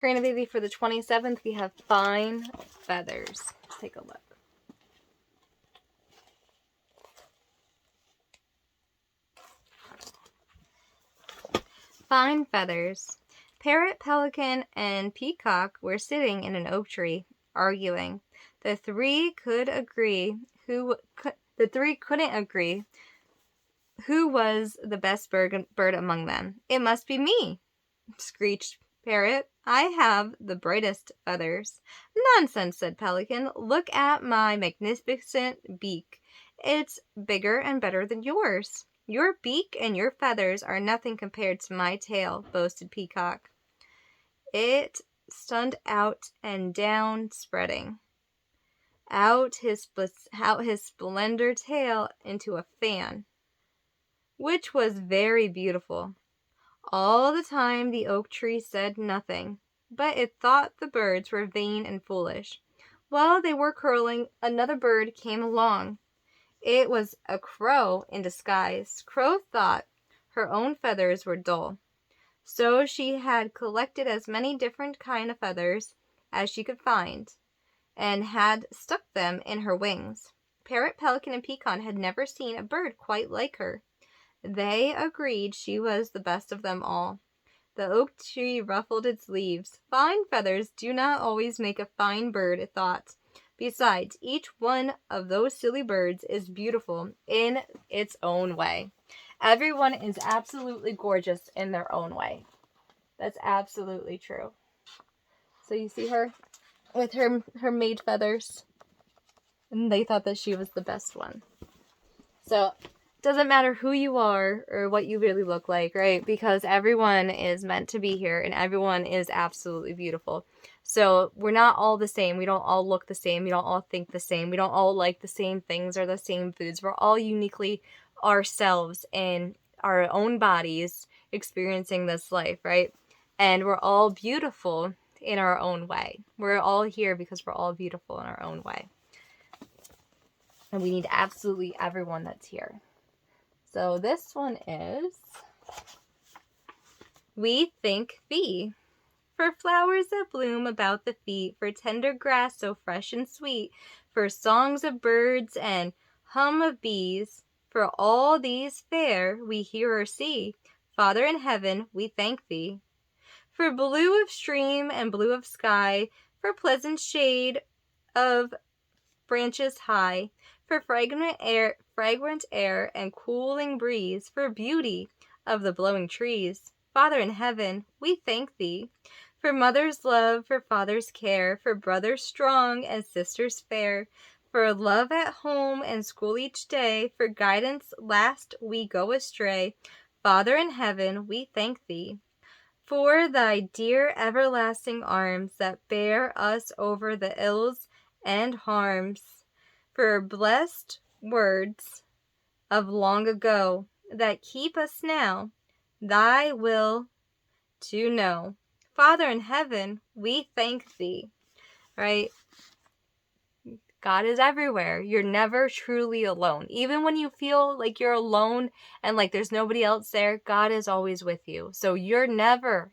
Karina baby, for the 27th, we have Fine Feathers. Let's take a look. Fine Feathers. Parrot, Pelican, and Peacock were sitting in an oak tree, arguing. The three couldn't agree who was the best bird among them. It must be me, screeched Parrot. I have the brightest feathers. Nonsense, said Pelican. Look at my magnificent beak. It's bigger and better than yours. Your beak and your feathers are nothing compared to my tail, boasted Peacock. It stunned out and down, spreading out his splendid tail into a fan, which was very beautiful. All the time the oak tree said nothing, but it thought the birds were vain and foolish. While they were curling, another bird came along. It was a crow in disguise. Crow thought her own feathers were dull, so she had collected as many different kind of feathers as she could find, and had stuck them in her wings. Parrot, Pelican, and Peacock had never seen a bird quite like her. They agreed she was the best of them all. The oak tree ruffled its leaves. Fine feathers do not always make a fine bird, it thought. Besides, each one of those silly birds is beautiful in its own way. Everyone is absolutely gorgeous in their own way. That's absolutely true. So you see her with her maid feathers, and they thought that she was the best one. So it doesn't matter who you are or what you really look like, right? Because everyone is meant to be here and everyone is absolutely beautiful. So we're not all the same. We don't all look the same. We don't all think the same. We don't all like the same things or the same foods. We're all uniquely ourselves in our own bodies experiencing this life, right? And we're all beautiful in our own way. We're all here because we're all beautiful in our own way. And we need absolutely everyone that's here. So this one is, we thank thee. For flowers that bloom about the feet, for tender grass so fresh and sweet, for songs of birds and hum of bees, for all these fair we hear or see, Father in heaven, we thank thee. For blue of stream and blue of sky, for pleasant shade of branches high, for fragrant air and cooling breeze, for beauty of the blowing trees, Father in heaven, we thank thee. For mother's love, for father's care, for brothers strong and sisters fair, for love at home and school each day, for guidance lest we go astray, Father in heaven, we thank thee. For thy dear everlasting arms that bear us over the ills and harms, for blessed words of long ago that keep us now thy will to know. Father in heaven, we thank thee, right? God is everywhere. You're never truly alone. Even when you feel like you're alone and like there's nobody else there, God is always with you. So you're never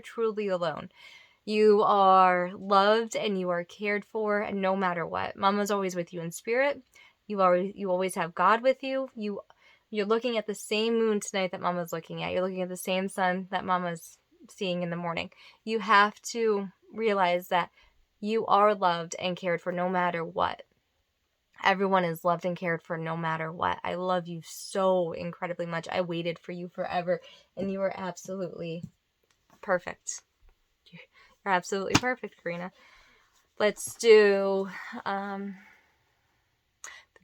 truly alone. You are loved and you are cared for, and no matter what. Mama's always with you in spirit. You always have God with you. You're looking at the same moon tonight that Mama's looking at. You're looking at the same sun that Mama's seeing in the morning. You have to realize that you are loved and cared for no matter what. Everyone is loved and cared for no matter what. I love you so incredibly much. I waited for you forever, and you are absolutely perfect. You're absolutely perfect, Karina. Let's do the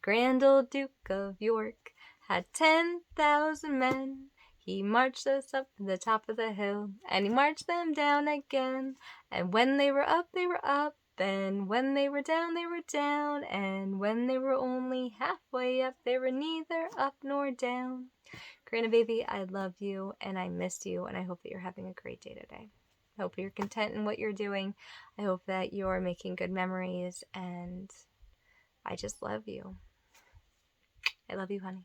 Grand Old Duke of York had 10,000 men. He marched us up to the top of the hill, and he marched them down again. And when they were up, they were up. And when they were down, they were down. And when they were only halfway up, they were neither up nor down. Karina, baby, I love you, and I missed you, and I hope that you're having a great day today. I hope you're content in what you're doing. I hope that you're making good memories, and I just love you. I love you, honey.